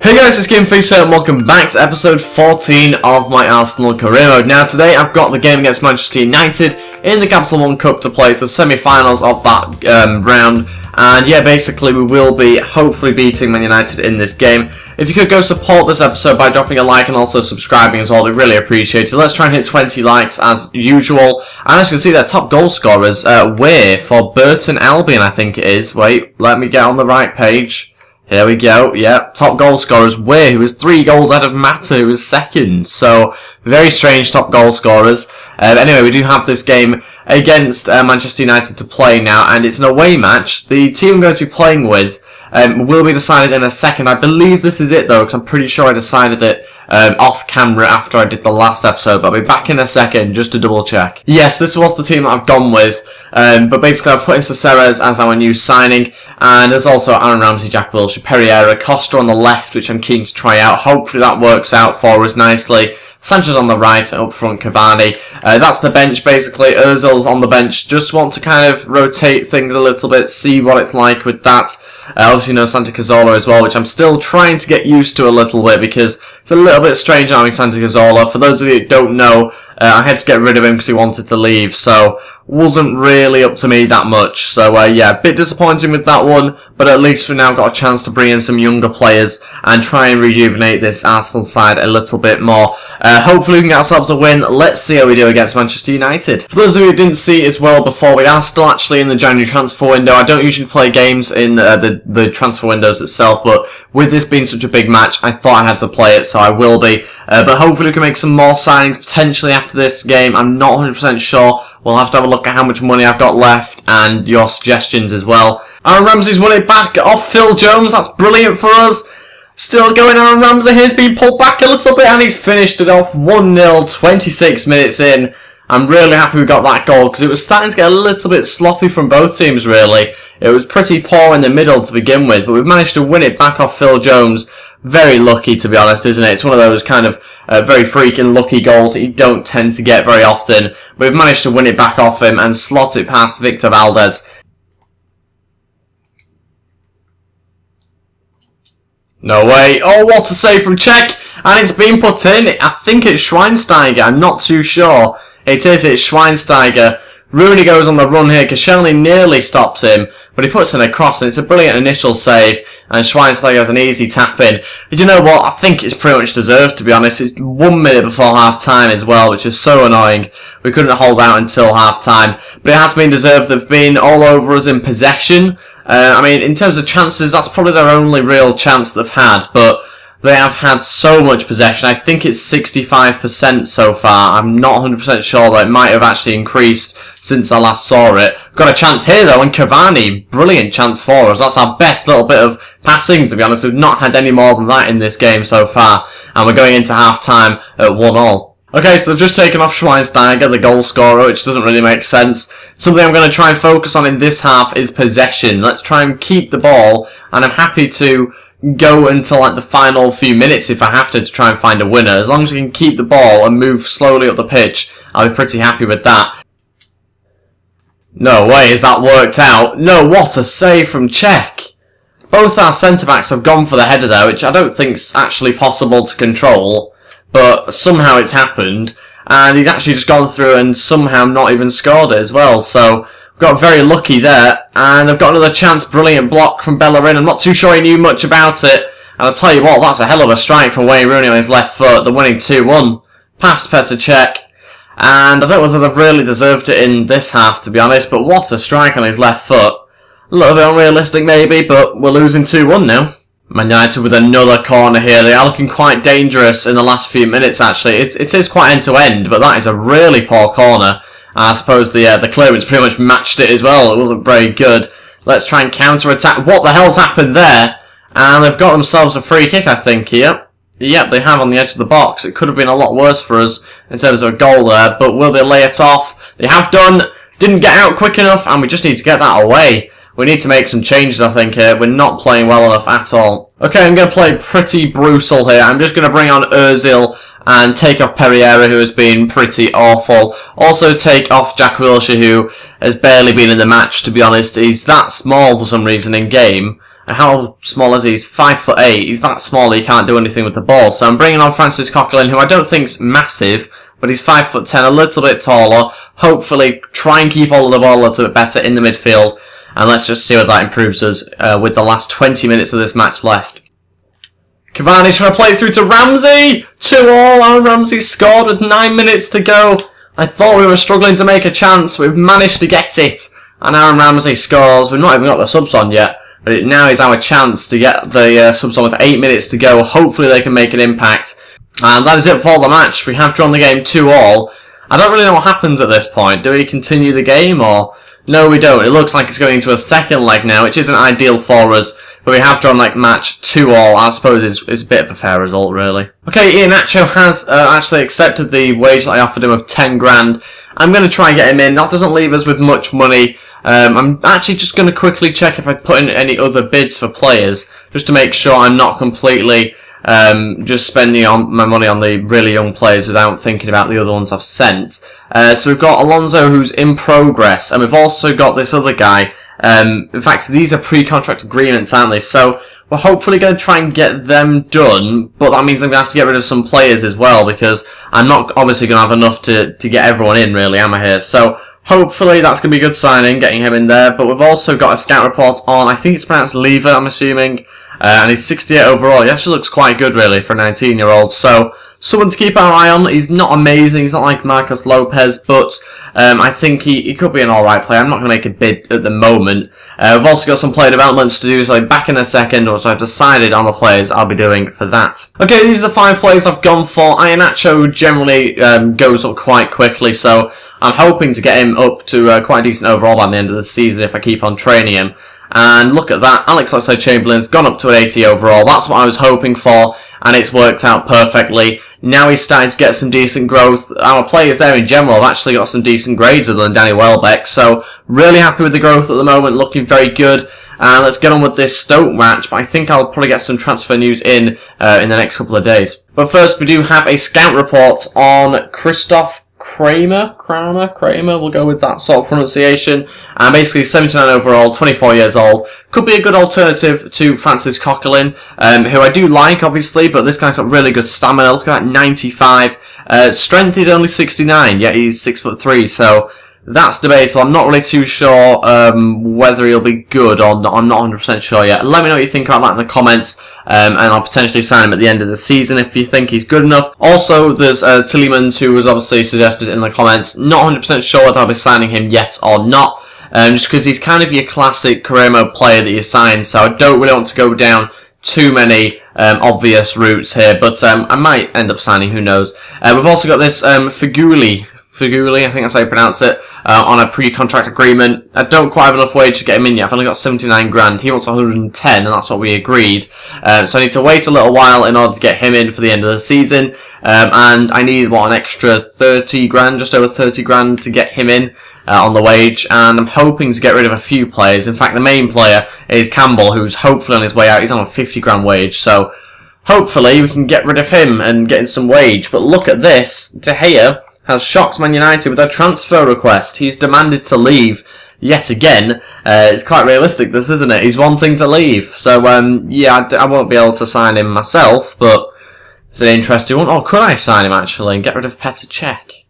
Hey guys, it's GameFacer and welcome back to episode 14 of my Arsenal career mode. Now today I've got the game against Manchester United in the Capital One Cup to play. It's the semi-finals of that round. And yeah, basically we will be hopefully beating Man United in this game. If you could go support this episode by dropping a like and also subscribing as well, we'd really appreciate it. Let's try and hit 20 likes as usual. And as you can see, their top goal scorers were for Burton Albion, I think it is. Wait, let me get on the right page. Here we go, yep, top goal scorers Weir, who was 3 goals ahead of Mata, who was second. So, very strange top goal scorers. Anyway, we do have this game against Manchester United to play now, and it's an away match. The team I'm going to be playing with will be decided in a second. I believe this is it though, because I'm pretty sure I decided it off camera after I did the last episode, but I'll be back in a second just to double check. Yes, this was the team that I've gone with, but basically I've put in Cesares as our new signing, and there's also Aaron Ramsey, Jack Wilshere, Pereira, Costa on the left, which I'm keen to try out. Hopefully that works out for us nicely. Sanchez on the right, up front Cavani. That's the bench basically. Ozil's on the bench. Just want to kind of rotate things a little bit, see what it's like with that. Obviously no Santi Cazorla as well, which I'm still trying to get used to a little bit because it's a little bit strange having Santi Cazorla. For those of you who don't know, I had to get rid of him because he wanted to leave, so wasn't really up to me that much. So yeah, a bit disappointing with that one, but at least we've now got a chance to bring in some younger players and try and rejuvenate this Arsenal side a little bit more. Hopefully we can get ourselves a win. Let's see how we do against Manchester United. For those of you who didn't see as well before, we are still actually in the January transfer window. I don't usually play games in the transfer windows itself, but with this being such a big match, I thought I had to play it, so I will be. But hopefully we can make some more signings potentially after this game. I'm not 100% sure. We'll have to have a look at how much money I've got left and your suggestions as well. Aaron Ramsey's won it back off Phil Jones. That's brilliant for us. Still going, Aaron Ramsey here's been pulled back a little bit and he's finished it off 1-0, 26 minutes in. I'm really happy we got that goal because it was starting to get a little bit sloppy from both teams really. It was pretty poor in the middle to begin with, but we've managed to win it back off Phil Jones. Very lucky, to be honest, isn't it? It's one of those kind of very freaking lucky goals that you don't tend to get very often. But we've managed to win it back off him and slot it past Victor Valdez. No way. Oh, what a save from Czech. And it's been put in. I think it's Schweinsteiger. I'm not too sure. It is. It's Schweinsteiger. Rooney goes on the run here. Koscielny nearly stops him, but he puts in a cross, and it's a brilliant initial save, and Schweinsteiger has an easy tap in. But you know what? I think it's pretty much deserved, to be honest. It's 1 minute before half-time as well, which is so annoying. We couldn't hold out until half-time, but it has been deserved. They've been all over us in possession. I mean, in terms of chances, that's probably their only real chance they've had, but they have had so much possession. I think it's 65% so far. I'm not 100% sure, though. It might have actually increased since I last saw it. Got a chance here, though, and Cavani. Brilliant chance for us. That's our best little bit of passing, to be honest. We've not had any more than that in this game so far. And we're going into half-time at 1-1. Okay, so they've just taken off Schweinsteiger, the goal scorer, which doesn't really make sense. Something I'm going to try and focus on in this half is possession. Let's try and keep the ball, and I'm happy to go until like the final few minutes if I have to try and find a winner. As long as we can keep the ball and move slowly up the pitch, I'll be pretty happy with that. No way, has that worked out? No, what a save from Czech. Both our centre-backs have gone for the header there, which I don't think's actually possible to control, but somehow it's happened, and he's actually just gone through and somehow not even scored it as well, so got very lucky there, and I've got another chance. Brilliant block from Bellerin. I'm not too sure he knew much about it, and I'll tell you what, that's a hell of a strike from Wayne Rooney on his left foot. The winning 2-1 past Petr Cech, and I don't know whether they've really deserved it in this half, to be honest, but what a strike on his left foot. A little bit unrealistic maybe, but we're losing 2-1 now. Man United with another corner here. They are looking quite dangerous in the last few minutes, actually. It is quite end-to-end, but that is a really poor corner. I suppose the clearance pretty much matched it as well. It wasn't very good. Let's try and counter-attack. What the hell's happened there? And they've got themselves a free kick, I think, here. Yep, they have on the edge of the box. It could have been a lot worse for us in terms of a goal there, but will they lay it off? They have done. Didn't get out quick enough, and we just need to get that away. We need to make some changes, I think, here. We're not playing well enough at all. Okay, I'm going to play pretty brutal here. I'm just going to bring on Ozil and take off Pereira, who has been pretty awful. Also take off Jack Wilshere, who has barely been in the match, to be honest. He's that small for some reason in game. And how small is he? He's 5'8". He's that small he can't do anything with the ball. So I'm bringing on Francis Coquelin, who I don't think's massive, but he's 5'10", a little bit taller. Hopefully try and keep hold of the ball a little bit better in the midfield. And let's just see whether that improves us with the last 20 minutes of this match left. Cavani's trying to play through to Ramsey! 2-all, Aaron Ramsey scored with 9 minutes to go. I thought we were struggling to make a chance. We've managed to get it. And Aaron Ramsey scores. We've not even got the subs on yet. But now is our chance to get the subs on with 8 minutes to go. Hopefully they can make an impact. And that is it for the match. We have drawn the game 2-all. I don't really know what happens at this point. Do we continue the game or... No, we don't. It looks like it's going into a second leg now, which isn't ideal for us. But we have drawn like match 2-all. I suppose is a bit of a fair result, really. Okay, Iheanacho has actually accepted the wage that I offered him of 10 grand. I'm going to try and get him in. That doesn't leave us with much money. I'm actually just going to quickly check if I put in any other bids for players, just to make sure I'm not completely just spending my money on the really young players without thinking about the other ones I've sent. So we've got Alonso, who's in progress, and we've also got this other guy. In fact, these are pre-contract agreements, aren't they? So we're hopefully going to try and get them done, but that means I'm going to have to get rid of some players as well, because I'm not obviously going to have enough to get everyone in, really, am I here? So hopefully that's going to be a good signing, getting him in there. But we've also got a scout report on, I think it's pronounced Lever, I'm assuming. And he's 68 overall. He actually looks quite good, really, for a 19-year-old. So, someone to keep our eye on. He's not amazing. He's not like Marcos Lopez, but I think he could be an alright player. I'm not going to make a bid at the moment. We've also got some player developments to do, so back in a second, so I've decided on the players I'll be doing for that. Okay, these are the 5 players I've gone for. Iheanacho generally goes up quite quickly, so I'm hoping to get him up to quite a decent overall by the end of the season if I keep on training him. And look at that, Alex Oxlade-Chamberlain's gone up to an 80 overall. That's what I was hoping for, and it's worked out perfectly. Now he's starting to get some decent growth. Our players there in general have actually got some decent grades other than Danny Welbeck, so really happy with the growth at the moment, looking very good. And let's get on with this Stoke match, but I think I'll probably get some transfer news in the next couple of days. But first, we do have a scout report on Christoph Kramer, we'll go with that sort of pronunciation. And basically 79 overall, 24 years old. Could be a good alternative to Francis Coquelin, who I do like, obviously, but this guy's got really good stamina. Look at that, 95. Strength is only 69, yet he's 6'3", so that's debatable. I'm not really too sure whether he'll be good or not. I'm not 100% sure yet. Let me know what you think about that in the comments, and I'll potentially sign him at the end of the season if you think he's good enough. Also, there's Tillemans, who was obviously suggested in the comments. Not 100% sure whether I'll be signing him yet or not, just because he's kind of your classic career mode player that you sign, so I don't really want to go down too many obvious routes here, but I might end up signing, who knows. We've also got this Figuli, I think that's how you pronounce it, on a pre-contract agreement. I don't quite have enough wage to get him in yet. I've only got 79 grand. He wants 110, and that's what we agreed. So I need to wait a little while in order to get him in for the end of the season. And I need, an extra 30 grand, just over 30 grand to get him in on the wage. And I'm hoping to get rid of a few players. In fact, the main player is Campbell, who's hopefully on his way out. He's on a 50 grand wage, so hopefully we can get rid of him and get in some wage. But look at this. De Gea has shocked Man United with a transfer request. He's demanded to leave yet again. It's quite realistic, this, isn't it? He's wanting to leave. So, yeah, I won't be able to sign him myself, but it's an interesting one. Or could I sign him, actually, and get rid of Petr Cech?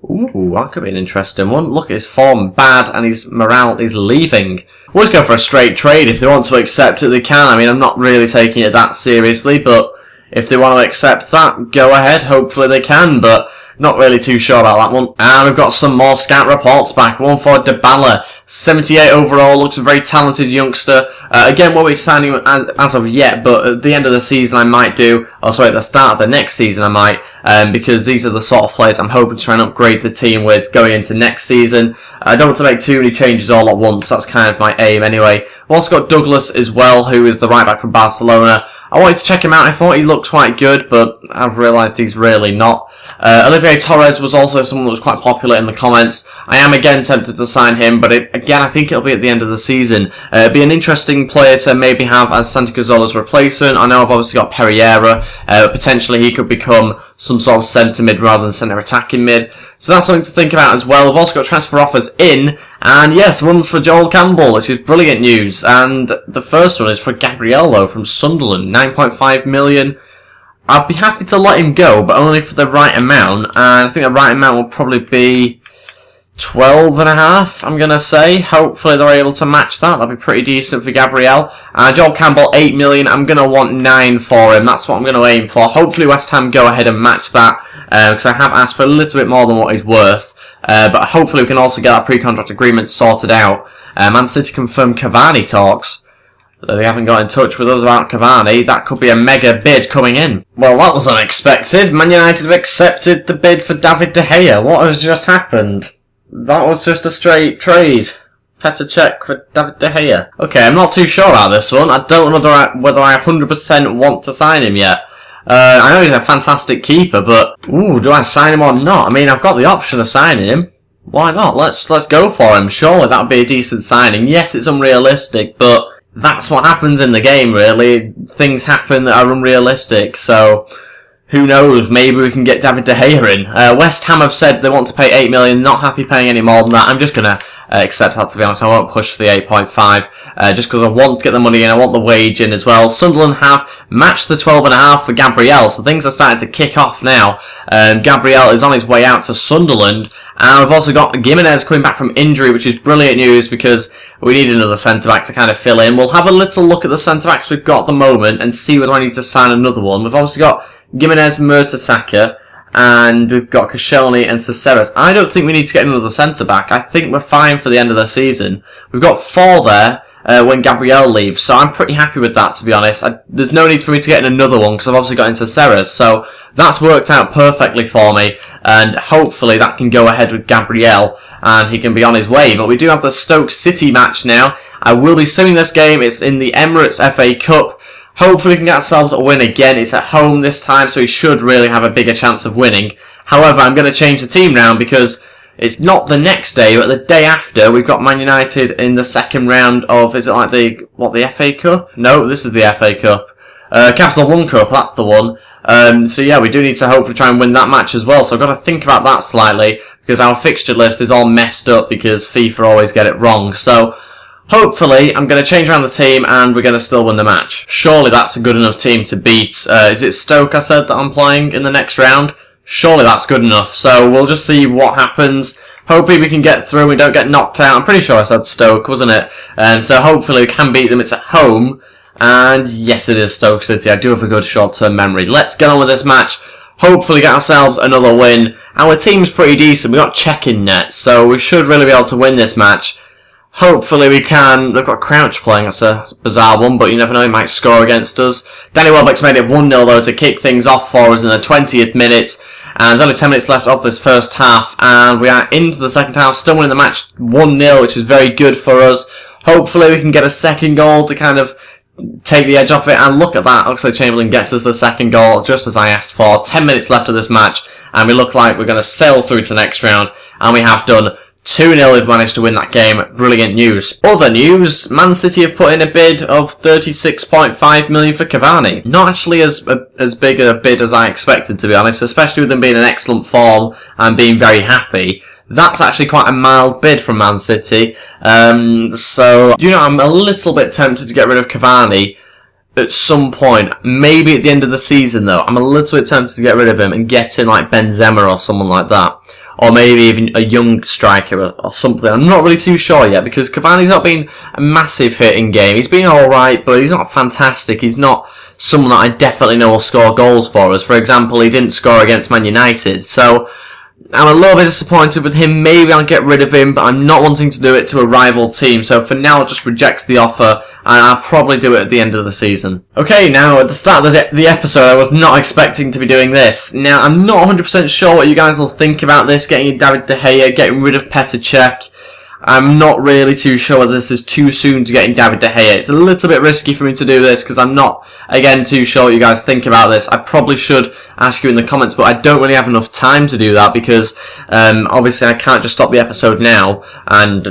Ooh, that could be an interesting one. Look, his form bad, and his morale is leaving. We'll just go for a straight trade. If they want to accept it, they can. I mean, I'm not really taking it that seriously, but if they want to accept that, go ahead. Hopefully they can, but not really too sure about that one. And we've got some more scout reports back. One for Dybala, 78 overall, looks a very talented youngster. Again, won't be signing him as of yet, but at the end of the season I might do. Oh, sorry, at the start of the next season I might, because these are the sort of players I'm hoping to try and upgrade the team with going into next season. I don't want to make too many changes all at once. That's kind of my aim anyway. We've also got Douglas as well, who is the right back from Barcelona. I wanted to check him out. I thought he looked quite good, but I've realised he's really not. Olivier Torres was also someone that was quite popular in the comments. I am again tempted to sign him, but again, I think it'll be at the end of the season. It'd be an interesting player to maybe have as Santi Cazorla's replacement. I know I've obviously got Pereira. Potentially he could become some sort of centre mid rather than centre attacking mid. So that's something to think about as well. We've also got transfer offers in, and yes, one's for Joel Campbell, which is brilliant news. And the first one is for Gabriel, though, from Sunderland, 9.5 million. I'd be happy to let him go, but only for the right amount. And I think the right amount will probably be 12.5, I'm going to say. Hopefully they're able to match that. That'll be pretty decent for Gabriel. Joel Campbell, 8 million. I'm going to want 9 for him. That's what I'm going to aim for. Hopefully West Ham go ahead and match that, because I have asked for a little bit more than what he's worth. But hopefully we can also get that pre-contract agreement sorted out. Man City confirmed Cavani talks. They haven't got in touch with us about Cavani. That could be a mega bid coming in. Well, that was unexpected. Man United have accepted the bid for David De Gea. What has just happened? That was just a straight trade. Petr Cech for David De Gea. Okay, I'm not too sure about this one. I don't know whether I 100% want to sign him yet. I know he's a fantastic keeper, but ooh, do I sign him or not? I mean, I've got the option of signing him. Why not? Let's go for him. Surely that would be a decent signing. Yes, it's unrealistic, but that's what happens in the game, really. Things happen that are unrealistic, so who knows, maybe we can get David De Gea in. West Ham have said they want to pay 8 million, not happy paying any more than that. I'm just going to accept that, to be honest. I won't push for the 8.5, just because I want to get the money in, I want the wage in as well. Sunderland have matched the 12.5 for Gabriel, so things are starting to kick off now. Gabriel is on his way out to Sunderland, and we've also got Gimenez coming back from injury, which is brilliant news because we need another centre-back to kind of fill in. We'll have a little look at the centre-backs we've got at the moment and see whether I need to sign another one. We've obviously got Gimenez, Mertesacker, and we've got Koscielny and Caceres. I don't think we need to get another centre-back. I think we're fine for the end of the season. We've got 4 there when Gabriel leaves, so I'm pretty happy with that, to be honest. There's no need for me to get in another one because I've obviously got in Caceres, so that's worked out perfectly for me, and hopefully that can go ahead with Gabriel and he can be on his way. But we do have the Stoke City match now. I will be simming this game. It's in the Emirates FA Cup. Hopefully we can get ourselves a win again. It's at home this time, so we should really have a bigger chance of winning. However, I'm going to change the team round because it's not the next day, but the day after, we've got Man United in the second round of, is it like the FA Cup? No, this is the FA Cup. Capital One Cup, that's the one. So yeah, we do need to hopefully try and win that match as well, so I've got to think about that slightly, because our fixture list is all messed up because FIFA always get it wrong. So hopefully, I'm going to change around the team and we're going to still win the match. Surely that's a good enough team to beat. Is it Stoke I said that I'm playing in the next round? Surely that's good enough. So we'll just see what happens. Hopefully we can get through, we don't get knocked out. I'm pretty sure I said Stoke, wasn't it? So hopefully we can beat them. It's at home. And yes, it is Stoke City. I do have a good short-term memory. Let's get on with this match. Hopefully get ourselves another win. Our team's pretty decent. We've got Cech in net, so we should really be able to win this match. Hopefully we can. They've got Crouch playing. That's a bizarre one, but you never know, he might score against us. Danny Welbeck's made it 1-0 though to kick things off for us in the 20th minute. And there's only 10 minutes left of this first half, and we are into the second half, still winning the match 1-0, which is very good for us. Hopefully we can get a second goal to kind of take the edge off it, and look at that. Oxlade-Chamberlain gets us the second goal, just as I asked for. 10 minutes left of this match, and we look like we're going to sail through to the next round, and we have done. 2-0 we've managed to win that game. Brilliant news. Other news, Man City have put in a bid of 36.5 million for Cavani. Not actually as big a bid as I expected, to be honest, especially with them being in excellent form and being very happy. That's actually quite a mild bid from Man City. So, you know, I'm a little bit tempted to get rid of Cavani at some point. Maybe at the end of the season, though. I'm a little bit tempted to get rid of him and get in, like, Benzema or someone like that. Or maybe even a young striker or something. I'm not really too sure yet, because Cavani's not been a massive hit in game. He's been alright, but he's not fantastic. He's not someone that I definitely know will score goals for us. For example, he didn't score against Man United. So I'm a little bit disappointed with him. Maybe I'll get rid of him, but I'm not wanting to do it to a rival team. So for now, I'll just reject the offer, and I'll probably do it at the end of the season. Okay, now at the start of the episode, I was not expecting to be doing this. Now, I'm not 100% sure what you guys will think about this, getting David De Gea, getting rid of Petr Cech. I'm not really too sure whether this is too soon to get in David De Gea. It's a little bit risky for me to do this because I'm not, again, too sure what you guys think about this. I probably should ask you in the comments, but I don't really have enough time to do that because obviously I can't just stop the episode now and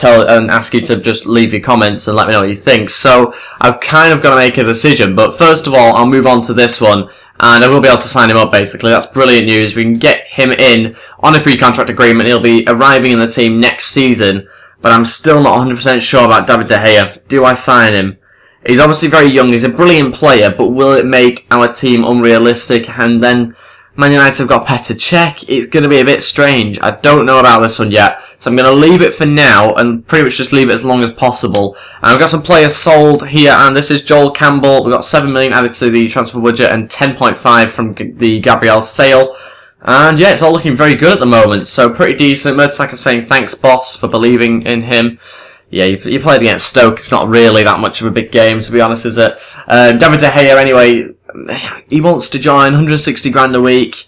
ask you to just leave your comments and let me know what you think. So I've kind of got to make a decision, but first of all, I'll move on to this one. and I will be able to sign him up, basically. That's brilliant news. We can get him in on a pre-contract agreement. He'll be arriving in the team next season, but I'm still not 100% sure about David De Gea. Do I sign him? He's obviously very young. He's a brilliant player, but will it make our team unrealistic? And then Man United have got Petr Cech. It's going to be a bit strange. I don't know about this one yet. So I'm going to leave it for now and pretty much just leave it as long as possible. And we've got some players sold here, and this is Joel Campbell. We've got 7 million added to the transfer budget and 10.5 from the Gabriel sale. And yeah, it's all looking very good at the moment. So pretty decent. Mertesacker saying thanks, boss, for believing in him. Yeah, you played against Stoke. It's not really that much of a big game, to be honest, is it? David De Gea, anyway, he wants to join, 160 grand a week.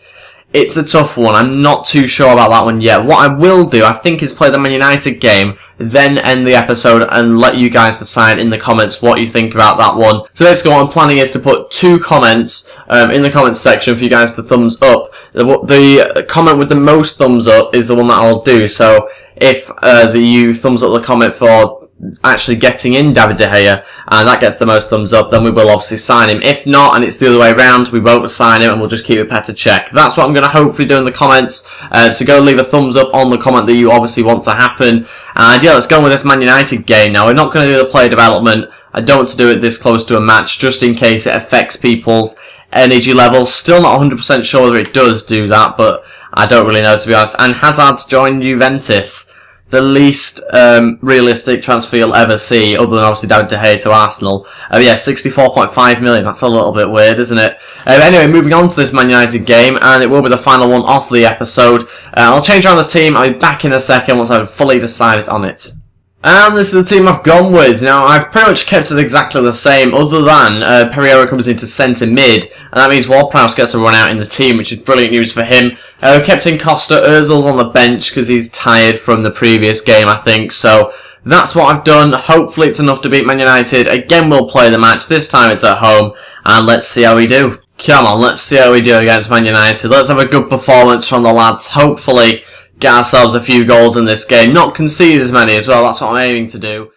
It's a tough one. I'm not too sure about that one yet. What I will do, I think, is play the Man United game, then end the episode and let you guys decide in the comments what you think about that one. So basically what I'm planning is to put 2 comments in the comments section for you guys to thumbs up. The comment with the most thumbs up is the one that I'll do. So if you thumbs up the comment for actually getting in David De Gea, and that gets the most thumbs up, then we will obviously sign him. If not, and it's the other way around, we won't sign him and we'll just keep it Petr Cech. That's what I'm going to hopefully do in the comments. So go leave a thumbs up on the comment that you obviously want to happen. And yeah, let's go on with this Man United game now. We're not going to do the player development. I don't want to do it this close to a match, just in case it affects people's energy levels. Still not 100% sure whether it does do that, but I don't really know, to be honest. And Hazard's joined Juventus. The least realistic transfer you'll ever see, other than obviously David De Gea to Arsenal. Yeah, 64.5 million. That's a little bit weird, isn't it? Anyway, moving on to this Man United game, and it will be the final one of the episode. I'll change around the team. I'll be back in a second once I've fully decided on it. And this is the team I've gone with. Now, I've pretty much kept it exactly the same, other than Pereira comes into centre mid, and that means Ward-Prowse gets a run out in the team, which is brilliant news for him. We've kept in Costa. Ozil's on the bench because he's tired from the previous game, I think, so that's what I've done. Hopefully it's enough to beat Man United. Again, we'll play the match. This time it's at home, and let's see how we do. Come on, let's see how we do against Man United. Let's have a good performance from the lads. Hopefully get ourselves a few goals in this game. Not concede as many as well, that's what I'm aiming to do.